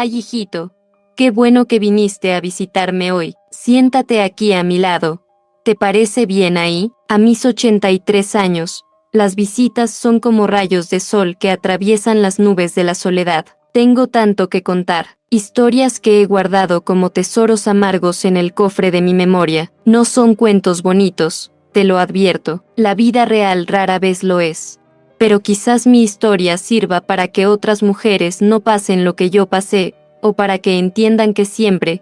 Ay, hijito, qué bueno que viniste a visitarme hoy. Siéntate aquí a mi lado. ¿Te parece bien ahí? A mis 83 años, las visitas son como rayos de sol que atraviesan las nubes de la soledad. Tengo tanto que contar, historias que he guardado como tesoros amargos en el cofre de mi memoria. No son cuentos bonitos, te lo advierto. La vida real rara vez lo es. Pero quizás mi historia sirva para que otras mujeres no pasen lo que yo pasé, o para que entiendan que siempre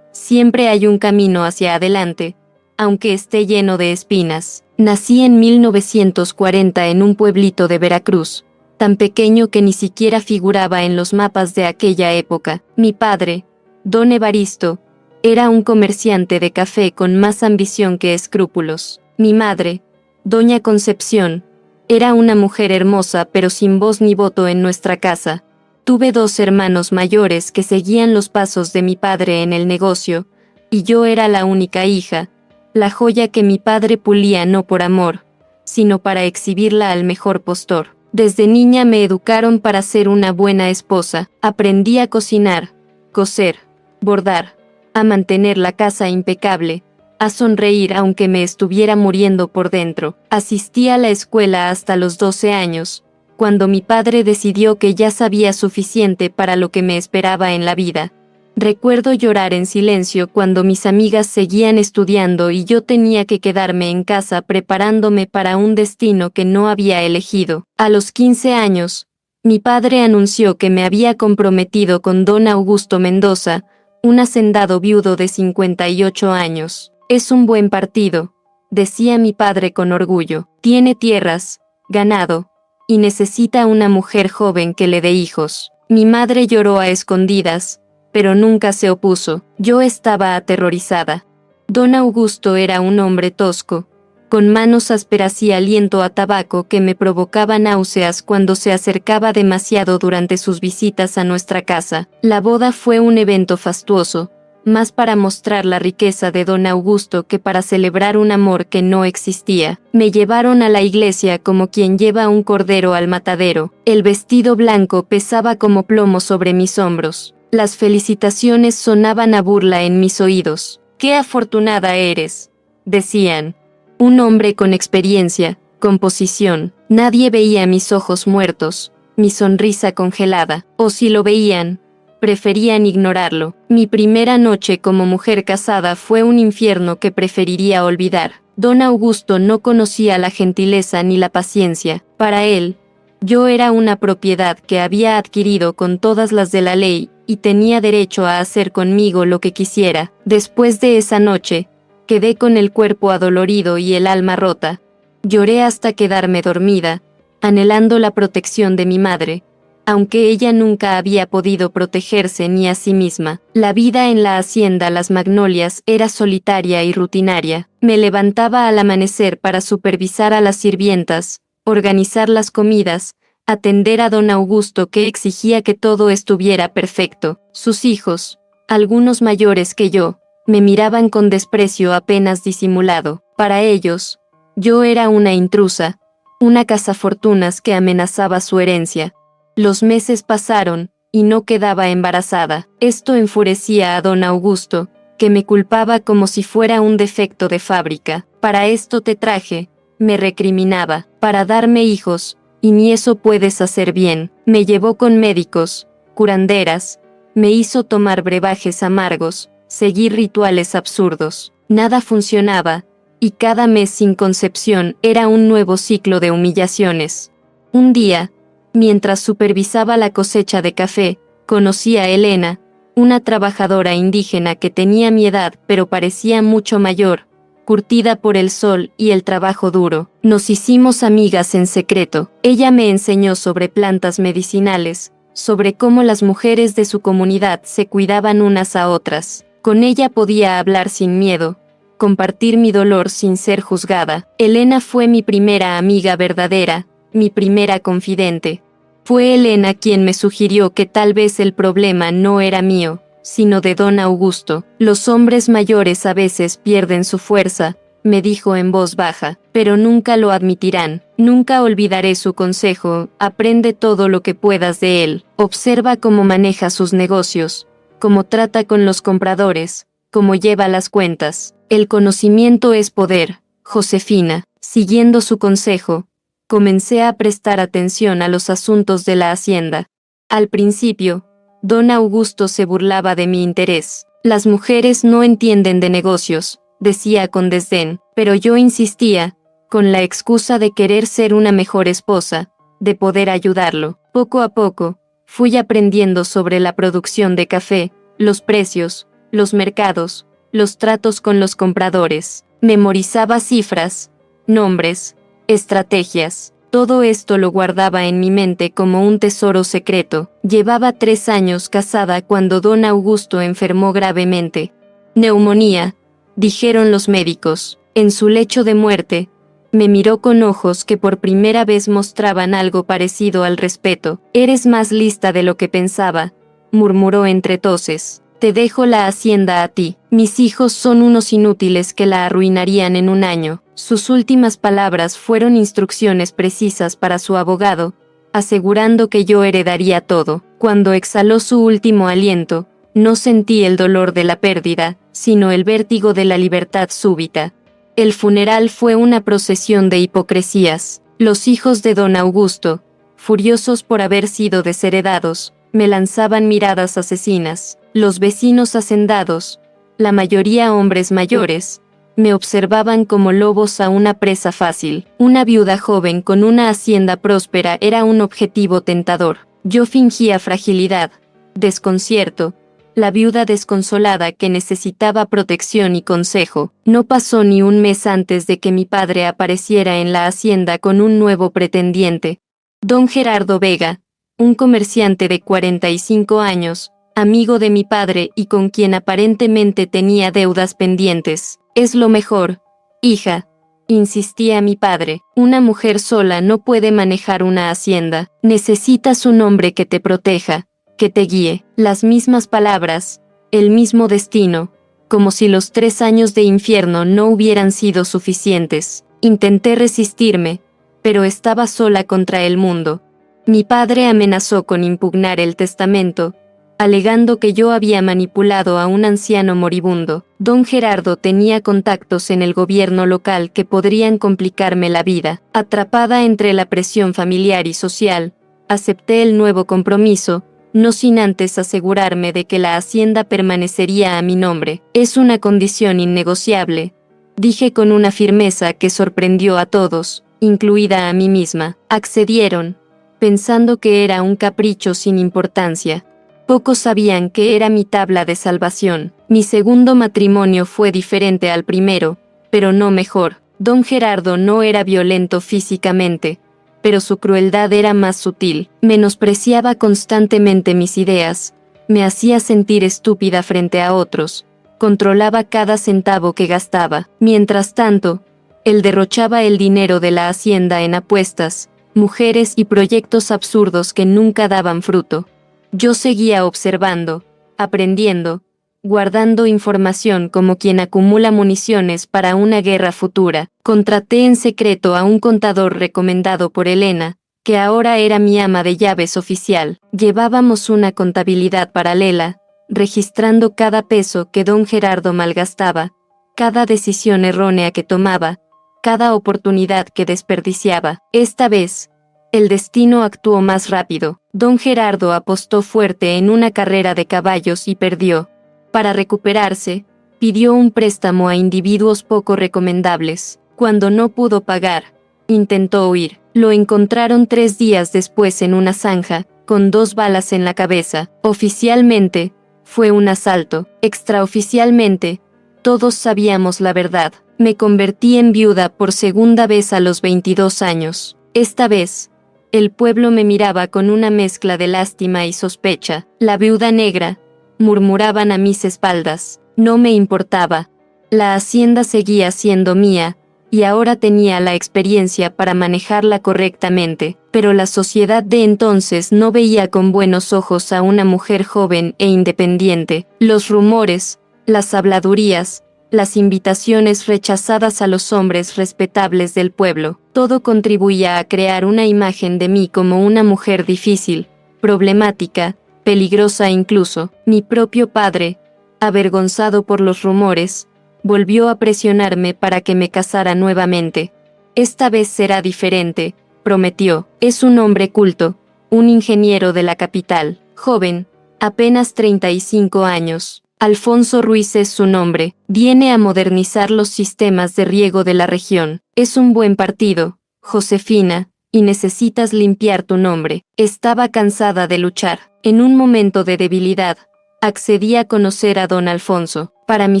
hay un camino hacia adelante, aunque esté lleno de espinas. Nací en 1940 en un pueblito de Veracruz, tan pequeño que ni siquiera figuraba en los mapas de aquella época. Mi padre, don Evaristo, era un comerciante de café con más ambición que escrúpulos. Mi madre, doña Concepción, era una mujer hermosa pero sin voz ni voto en nuestra casa. Tuve 2 hermanos mayores que seguían los pasos de mi padre en el negocio, y yo era la única hija, la joya que mi padre pulía no por amor, sino para exhibirla al mejor postor. Desde niña me educaron para ser una buena esposa. Aprendí a cocinar, coser, bordar, a mantener la casa impecable, a sonreír aunque me estuviera muriendo por dentro. Asistí a la escuela hasta los 12 años, cuando mi padre decidió que ya sabía suficiente para lo que me esperaba en la vida. Recuerdo llorar en silencio cuando mis amigas seguían estudiando y yo tenía que quedarme en casa preparándome para un destino que no había elegido. A los 15 años, mi padre anunció que me había comprometido con don Augusto Mendoza, un hacendado viudo de 58 años. Es un buen partido, decía mi padre con orgullo. Tiene tierras, ganado, y necesita una mujer joven que le dé hijos. Mi madre lloró a escondidas, pero nunca se opuso. Yo estaba aterrorizada. Don Augusto era un hombre tosco, con manos ásperas y aliento a tabaco que me provocaba náuseas cuando se acercaba demasiado durante sus visitas a nuestra casa. La boda fue un evento fastuoso, más para mostrar la riqueza de don Augusto que para celebrar un amor que no existía. Me llevaron a la iglesia como quien lleva un cordero al matadero. El vestido blanco pesaba como plomo sobre mis hombros. Las felicitaciones sonaban a burla en mis oídos. ¡Qué afortunada eres!, decían. Un hombre con experiencia, con posición. Nadie veía mis ojos muertos, mi sonrisa congelada. O si lo veían, preferían ignorarlo. Mi primera noche como mujer casada fue un infierno que preferiría olvidar. Don Augusto no conocía la gentileza ni la paciencia. Para él, yo era una propiedad que había adquirido con todas las de la ley, y tenía derecho a hacer conmigo lo que quisiera. Después de esa noche, quedé con el cuerpo adolorido y el alma rota. Lloré hasta quedarme dormida, anhelando la protección de mi madre, aunque ella nunca había podido protegerse ni a sí misma. La vida en la hacienda Las Magnolias era solitaria y rutinaria. Me levantaba al amanecer para supervisar a las sirvientas, organizar las comidas, atender a don Augusto que exigía que todo estuviera perfecto. Sus hijos, algunos mayores que yo, me miraban con desprecio apenas disimulado. Para ellos, yo era una intrusa, una cazafortunas que amenazaba su herencia. Los meses pasaron, y no quedaba embarazada. Esto enfurecía a don Augusto, que me culpaba como si fuera un defecto de fábrica. Para esto te traje, me recriminaba, para darme hijos, y ni eso puedes hacer bien. Me llevó con médicos, curanderas, me hizo tomar brebajes amargos, seguir rituales absurdos. Nada funcionaba, y cada mes sin concepción era un nuevo ciclo de humillaciones. Un día, mientras supervisaba la cosecha de café, conocí a Elena, una trabajadora indígena que tenía mi edad pero parecía mucho mayor, curtida por el sol y el trabajo duro. Nos hicimos amigas en secreto. Ella me enseñó sobre plantas medicinales, sobre cómo las mujeres de su comunidad se cuidaban unas a otras. Con ella podía hablar sin miedo, compartir mi dolor sin ser juzgada. Elena fue mi primera amiga verdadera, mi primera confidente. Fue Elena quien me sugirió que tal vez el problema no era mío, sino de don Augusto. Los hombres mayores a veces pierden su fuerza, me dijo en voz baja, pero nunca lo admitirán. Nunca olvidaré su consejo, aprende todo lo que puedas de él, observa cómo maneja sus negocios, cómo trata con los compradores, cómo lleva las cuentas. El conocimiento es poder, Josefina. Siguiendo su consejo, comencé a prestar atención a los asuntos de la hacienda. Al principio, don Augusto se burlaba de mi interés. Las mujeres no entienden de negocios, decía con desdén, pero yo insistía, con la excusa de querer ser una mejor esposa, de poder ayudarlo. Poco a poco, fui aprendiendo sobre la producción de café, los precios, los mercados, los tratos con los compradores. Memorizaba cifras, nombres, estrategias. Todo esto lo guardaba en mi mente como un tesoro secreto. Llevaba 3 años casada cuando don Augusto enfermó gravemente. Neumonía, dijeron los médicos. En su lecho de muerte, me miró con ojos que por primera vez mostraban algo parecido al respeto. Eres más lista de lo que pensaba, murmuró entre toses. Te dejo la hacienda a ti. Mis hijos son unos inútiles que la arruinarían en un año. Sus últimas palabras fueron instrucciones precisas para su abogado, asegurando que yo heredaría todo. Cuando exhaló su último aliento, no sentí el dolor de la pérdida, sino el vértigo de la libertad súbita. El funeral fue una procesión de hipocresías. Los hijos de don Augusto, furiosos por haber sido desheredados, me lanzaban miradas asesinas. Los vecinos hacendados, la mayoría hombres mayores, me observaban como lobos a una presa fácil. Una viuda joven con una hacienda próspera era un objetivo tentador. Yo fingía fragilidad, desconcierto, la viuda desconsolada que necesitaba protección y consejo. No pasó ni un mes antes de que mi padre apareciera en la hacienda con un nuevo pretendiente. Don Gerardo Vega, un comerciante de 45 años, amigo de mi padre y con quien aparentemente tenía deudas pendientes. Es lo mejor, hija, insistía mi padre. Una mujer sola no puede manejar una hacienda. Necesitas un hombre que te proteja, que te guíe. Las mismas palabras, el mismo destino, como si los 3 años de infierno no hubieran sido suficientes. Intenté resistirme, pero estaba sola contra el mundo. Mi padre amenazó con impugnar el testamento, alegando que yo había manipulado a un anciano moribundo. Don Gerardo tenía contactos en el gobierno local que podrían complicarme la vida. Atrapada entre la presión familiar y social, acepté el nuevo compromiso, no sin antes asegurarme de que la hacienda permanecería a mi nombre. Es una condición innegociable, dije con una firmeza que sorprendió a todos, incluida a mí misma. Accedieron, pensando que era un capricho sin importancia. Pocos sabían que era mi tabla de salvación. Mi segundo matrimonio fue diferente al primero, pero no mejor. Don Gerardo no era violento físicamente, pero su crueldad era más sutil. Menospreciaba constantemente mis ideas, me hacía sentir estúpida frente a otros, controlaba cada centavo que gastaba. Mientras tanto, él derrochaba el dinero de la hacienda en apuestas, mujeres y proyectos absurdos que nunca daban fruto. Yo seguía observando, aprendiendo, guardando información como quien acumula municiones para una guerra futura. Contraté en secreto a un contador recomendado por Elena, que ahora era mi ama de llaves oficial. Llevábamos una contabilidad paralela, registrando cada peso que don Gerardo malgastaba, cada decisión errónea que tomaba, cada oportunidad que desperdiciaba. Esta vez, el destino actuó más rápido. Don Gerardo apostó fuerte en una carrera de caballos y perdió. Para recuperarse, pidió un préstamo a individuos poco recomendables. Cuando no pudo pagar, intentó huir. Lo encontraron 3 días después en una zanja, con 2 balas en la cabeza. Oficialmente, fue un asalto. Extraoficialmente, todos sabíamos la verdad. Me convertí en viuda por segunda vez a los 22 años. Esta vez, el pueblo me miraba con una mezcla de lástima y sospecha. La viuda negra, murmuraban a mis espaldas. No me importaba. La hacienda seguía siendo mía, y ahora tenía la experiencia para manejarla correctamente. Pero la sociedad de entonces no veía con buenos ojos a una mujer joven e independiente. Los rumores, las habladurías, las invitaciones rechazadas a los hombres respetables del pueblo, todo contribuía a crear una imagen de mí como una mujer difícil, problemática, peligrosa incluso. Mi propio padre, avergonzado por los rumores, volvió a presionarme para que me casara nuevamente. Esta vez será diferente, prometió. Es un hombre culto, un ingeniero de la capital, joven, apenas 35 años. Alfonso Ruiz es su nombre. Viene a modernizar los sistemas de riego de la región. Es un buen partido, Josefina, y necesitas limpiar tu nombre. Estaba cansada de luchar. En un momento de debilidad, accedí a conocer a don Alfonso. Para mi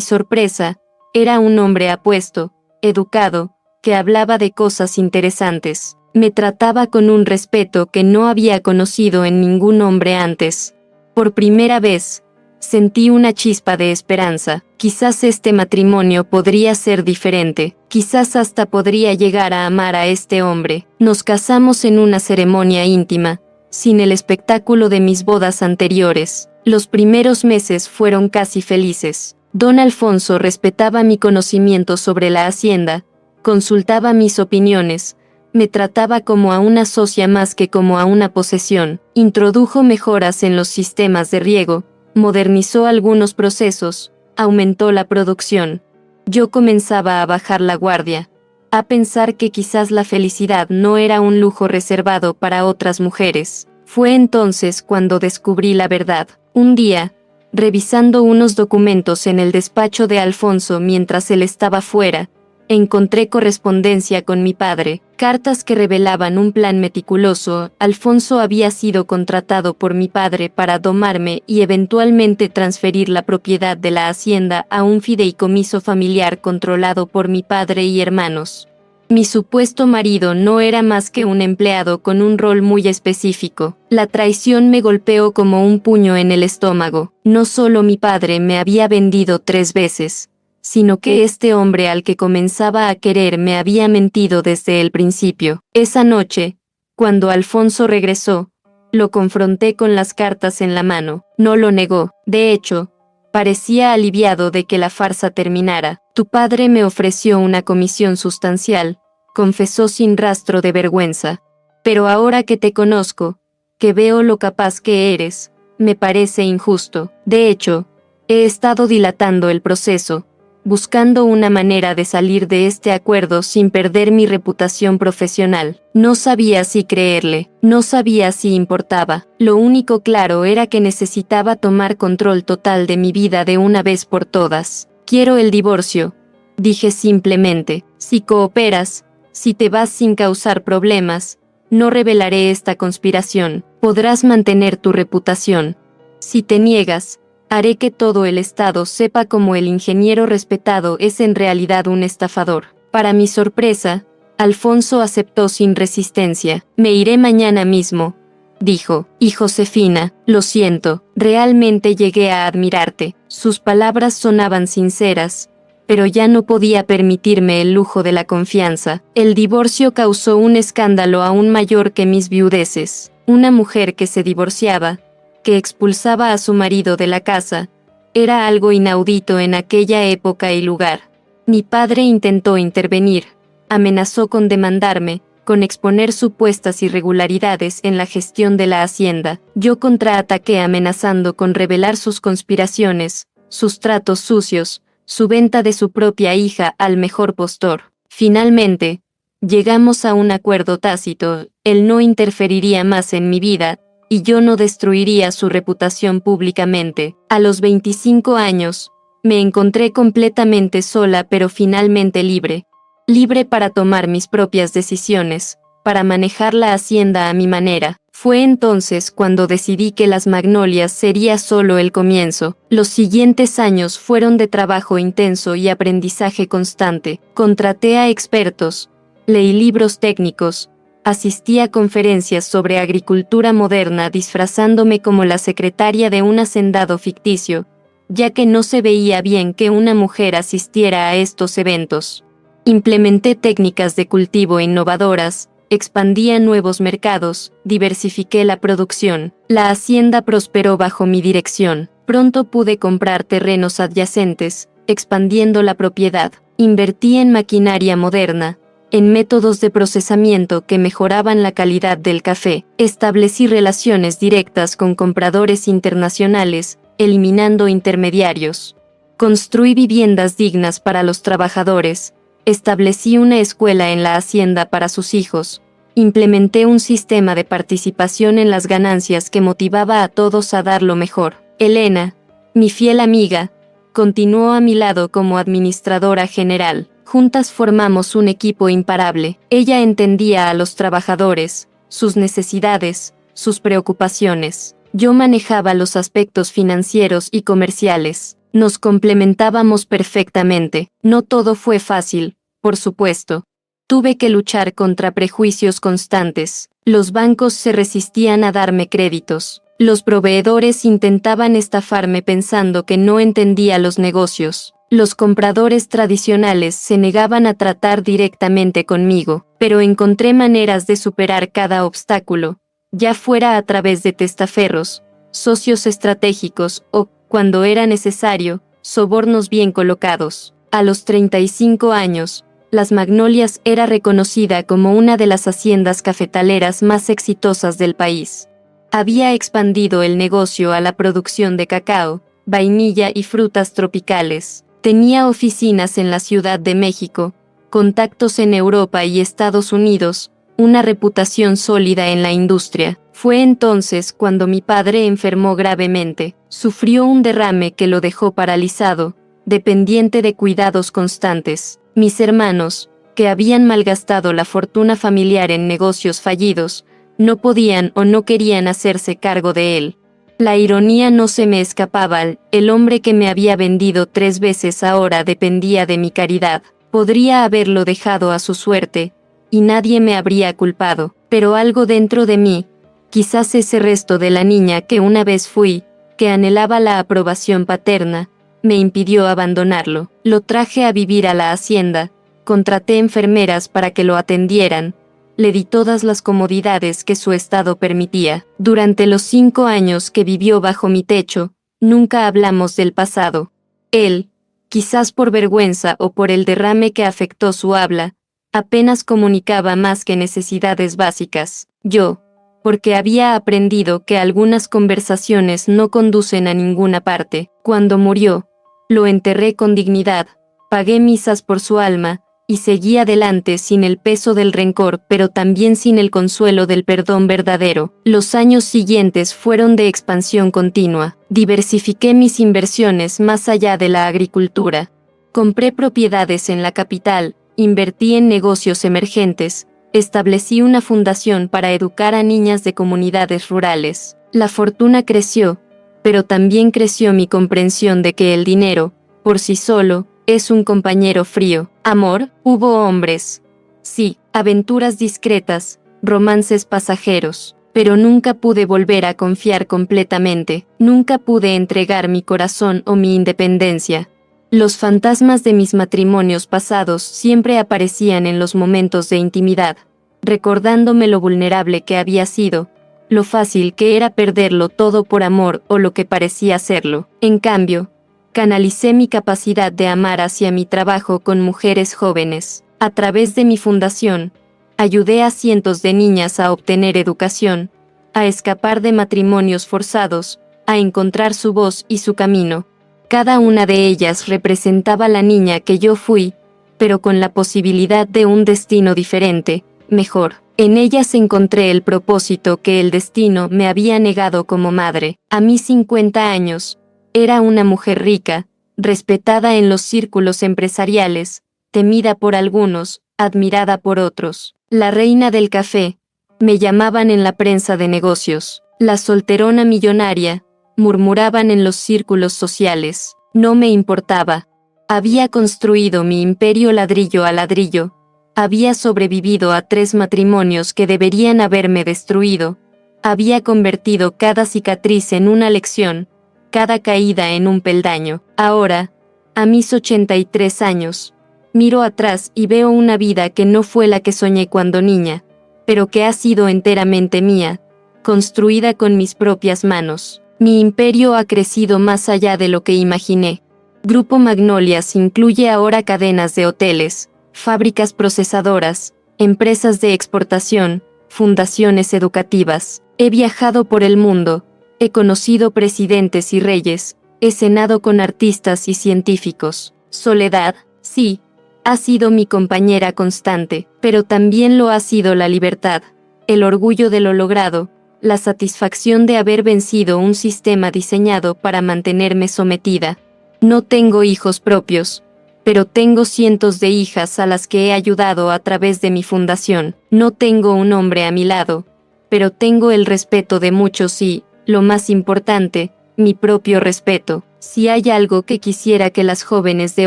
sorpresa, era un hombre apuesto, educado, que hablaba de cosas interesantes. Me trataba con un respeto que no había conocido en ningún hombre antes. Por primera vez, sentí una chispa de esperanza. Quizás este matrimonio podría ser diferente. Quizás hasta podría llegar a amar a este hombre. Nos casamos en una ceremonia íntima, sin el espectáculo de mis bodas anteriores. Los primeros meses fueron casi felices. Don Alfonso respetaba mi conocimiento sobre la hacienda, consultaba mis opiniones, me trataba como a una socia más que como a una posesión, introdujo mejoras en los sistemas de riego, modernizó algunos procesos, aumentó la producción. Yo comenzaba a bajar la guardia, a pensar que quizás la felicidad no era un lujo reservado para otras mujeres. Fue entonces cuando descubrí la verdad. Un día, revisando unos documentos en el despacho de Alfonso mientras él estaba fuera, encontré correspondencia con mi padre, cartas que revelaban un plan meticuloso. Alfonso había sido contratado por mi padre para domarme y eventualmente transferir la propiedad de la hacienda a un fideicomiso familiar controlado por mi padre y hermanos. Mi supuesto marido no era más que un empleado con un rol muy específico. La traición me golpeó como un puño en el estómago. No solo mi padre me había vendido 3 veces, sino que este hombre al que comenzaba a querer me había mentido desde el principio. Esa noche, cuando Alfonso regresó, lo confronté con las cartas en la mano. No lo negó. De hecho, parecía aliviado de que la farsa terminara. Tu padre me ofreció una comisión sustancial, confesó sin rastro de vergüenza. Pero ahora que te conozco, que veo lo capaz que eres, me parece injusto. De hecho, he estado dilatando el proceso, buscando una manera de salir de este acuerdo sin perder mi reputación profesional. No sabía si creerle, no sabía si importaba. Lo único claro era que necesitaba tomar control total de mi vida de una vez por todas. Quiero el divorcio, dije simplemente. Si cooperas, si te vas sin causar problemas, no revelaré esta conspiración. Podrás mantener tu reputación. Si te niegas, haré que todo el Estado sepa cómo el ingeniero respetado es en realidad un estafador. Para mi sorpresa, Alfonso aceptó sin resistencia. Me iré mañana mismo, dijo. Y Josefina, lo siento, realmente llegué a admirarte. Sus palabras sonaban sinceras, pero ya no podía permitirme el lujo de la confianza. El divorcio causó un escándalo aún mayor que mis viudeces. Una mujer que se divorciaba, que expulsaba a su marido de la casa, era algo inaudito en aquella época y lugar. Mi padre intentó intervenir, amenazó con demandarme, con exponer supuestas irregularidades en la gestión de la hacienda. Yo contraataqué amenazando con revelar sus conspiraciones, sus tratos sucios, su venta de su propia hija al mejor postor. Finalmente, llegamos a un acuerdo tácito. Él no interferiría más en mi vida, y yo no destruiría su reputación públicamente. A los 25 años, me encontré completamente sola pero finalmente libre. Libre para tomar mis propias decisiones, para manejar la hacienda a mi manera. Fue entonces cuando decidí que Las Magnolias sería solo el comienzo. Los siguientes años fueron de trabajo intenso y aprendizaje constante. Contraté a expertos, leí libros técnicos, asistí a conferencias sobre agricultura moderna disfrazándome como la secretaria de un hacendado ficticio, ya que no se veía bien que una mujer asistiera a estos eventos. Implementé técnicas de cultivo innovadoras, expandí a nuevos mercados, diversifiqué la producción. La hacienda prosperó bajo mi dirección. Pronto pude comprar terrenos adyacentes, expandiendo la propiedad. Invertí en maquinaria moderna, en métodos de procesamiento que mejoraban la calidad del café. Establecí relaciones directas con compradores internacionales, eliminando intermediarios. Construí viviendas dignas para los trabajadores. Establecí una escuela en la hacienda para sus hijos. Implementé un sistema de participación en las ganancias que motivaba a todos a dar lo mejor. Elena, mi fiel amiga, continuó a mi lado como administradora general. Juntas formamos un equipo imparable. Ella entendía a los trabajadores, sus necesidades, sus preocupaciones. Yo manejaba los aspectos financieros y comerciales. Nos complementábamos perfectamente. No todo fue fácil, por supuesto. Tuve que luchar contra prejuicios constantes. Los bancos se resistían a darme créditos. Los proveedores intentaban estafarme pensando que no entendía los negocios. Los compradores tradicionales se negaban a tratar directamente conmigo, pero encontré maneras de superar cada obstáculo, ya fuera a través de testaferros, socios estratégicos o, cuando era necesario, sobornos bien colocados. A los 35 años, Las Magnolias era reconocida como una de las haciendas cafetaleras más exitosas del país. Había expandido el negocio a la producción de cacao, vainilla y frutas tropicales. Tenía oficinas en la Ciudad de México, contactos en Europa y Estados Unidos, una reputación sólida en la industria. Fue entonces cuando mi padre enfermó gravemente. Sufrió un derrame que lo dejó paralizado, dependiente de cuidados constantes. Mis hermanos, que habían malgastado la fortuna familiar en negocios fallidos, no podían o no querían hacerse cargo de él. La ironía no se me escapaba. El hombre que me había vendido 3 veces ahora dependía de mi caridad. Podría haberlo dejado a su suerte, y nadie me habría culpado. Pero algo dentro de mí, quizás ese resto de la niña que una vez fui, que anhelaba la aprobación paterna, me impidió abandonarlo. Lo traje a vivir a la hacienda, contraté enfermeras para que lo atendieran, le di todas las comodidades que su estado permitía. Durante los 5 años que vivió bajo mi techo, nunca hablamos del pasado. Él, quizás por vergüenza o por el derrame que afectó su habla, apenas comunicaba más que necesidades básicas. Yo, porque había aprendido que algunas conversaciones no conducen a ninguna parte. Cuando murió, lo enterré con dignidad, pagué misas por su alma, y seguí adelante sin el peso del rencor, pero también sin el consuelo del perdón verdadero. Los años siguientes fueron de expansión continua. Diversifiqué mis inversiones más allá de la agricultura. Compré propiedades en la capital, invertí en negocios emergentes, establecí una fundación para educar a niñas de comunidades rurales. La fortuna creció, pero también creció mi comprensión de que el dinero, por sí solo, es un compañero frío. Amor, hubo hombres. Sí, aventuras discretas, romances pasajeros. Pero nunca pude volver a confiar completamente. Nunca pude entregar mi corazón o mi independencia. Los fantasmas de mis matrimonios pasados siempre aparecían en los momentos de intimidad, recordándome lo vulnerable que había sido, lo fácil que era perderlo todo por amor o lo que parecía serlo. En cambio, canalicé mi capacidad de amar hacia mi trabajo con mujeres jóvenes. A través de mi fundación, ayudé a cientos de niñas a obtener educación, a escapar de matrimonios forzados, a encontrar su voz y su camino. Cada una de ellas representaba la niña que yo fui, pero con la posibilidad de un destino diferente, mejor. En ellas encontré el propósito que el destino me había negado como madre. A mis 50 años, era una mujer rica, respetada en los círculos empresariales, temida por algunos, admirada por otros. La reina del café, me llamaban en la prensa de negocios. La solterona millonaria, murmuraban en los círculos sociales. No me importaba. Había construido mi imperio ladrillo a ladrillo. Había sobrevivido a 3 matrimonios que deberían haberme destruido. Había convertido cada cicatriz en una lección, cada caída en un peldaño. Ahora, a mis 83 años, miro atrás y veo una vida que no fue la que soñé cuando niña, pero que ha sido enteramente mía, construida con mis propias manos. Mi imperio ha crecido más allá de lo que imaginé. Grupo Magnolias incluye ahora cadenas de hoteles, fábricas procesadoras, empresas de exportación, fundaciones educativas. He viajado por el mundo, he conocido presidentes y reyes, he cenado con artistas y científicos. Soledad, sí, ha sido mi compañera constante, pero también lo ha sido la libertad, el orgullo de lo logrado, la satisfacción de haber vencido un sistema diseñado para mantenerme sometida. No tengo hijos propios, pero tengo cientos de hijas a las que he ayudado a través de mi fundación. No tengo un hombre a mi lado, pero tengo el respeto de muchos y, lo más importante, mi propio respeto. Si hay algo que quisiera que las jóvenes de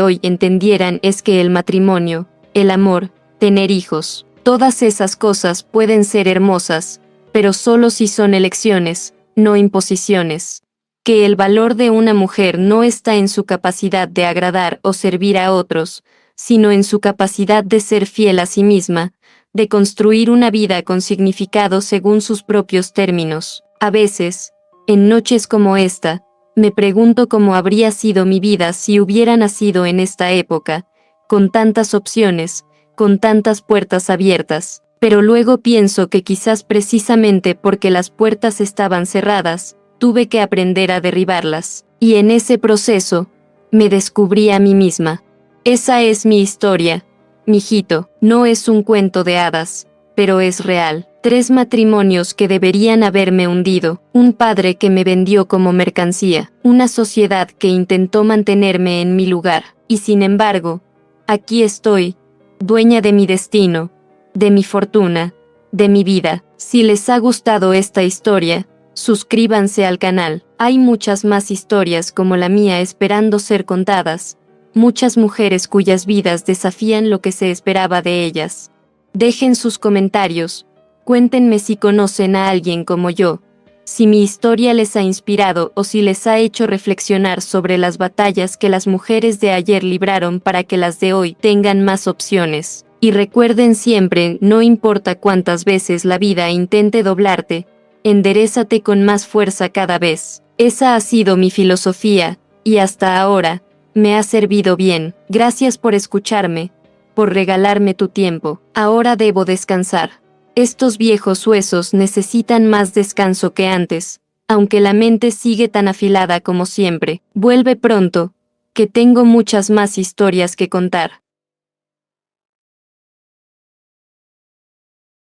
hoy entendieran es que el matrimonio, el amor, tener hijos, todas esas cosas pueden ser hermosas, pero solo si son elecciones, no imposiciones. Que el valor de una mujer no está en su capacidad de agradar o servir a otros, sino en su capacidad de ser fiel a sí misma, de construir una vida con significado según sus propios términos. A veces, en noches como esta, me pregunto cómo habría sido mi vida si hubiera nacido en esta época, con tantas opciones, con tantas puertas abiertas, pero luego pienso que quizás precisamente porque las puertas estaban cerradas, tuve que aprender a derribarlas, y en ese proceso, me descubrí a mí misma. Esa es mi historia, mijito, no es un cuento de hadas, pero es real. 3 matrimonios que deberían haberme hundido, un padre que me vendió como mercancía, una sociedad que intentó mantenerme en mi lugar, y sin embargo, aquí estoy, dueña de mi destino, de mi fortuna, de mi vida. Si les ha gustado esta historia, suscríbanse al canal. Hay muchas más historias como la mía esperando ser contadas, muchas mujeres cuyas vidas desafían lo que se esperaba de ellas. Dejen sus comentarios, cuéntenme si conocen a alguien como yo, si mi historia les ha inspirado o si les ha hecho reflexionar sobre las batallas que las mujeres de ayer libraron para que las de hoy tengan más opciones. Y recuerden siempre, no importa cuántas veces la vida intente doblarte, enderézate con más fuerza cada vez. Esa ha sido mi filosofía, y hasta ahora, me ha servido bien. Gracias por escucharme, por regalarme tu tiempo. Ahora debo descansar. Estos viejos huesos necesitan más descanso que antes, aunque la mente sigue tan afilada como siempre. Vuelve pronto, que tengo muchas más historias que contar.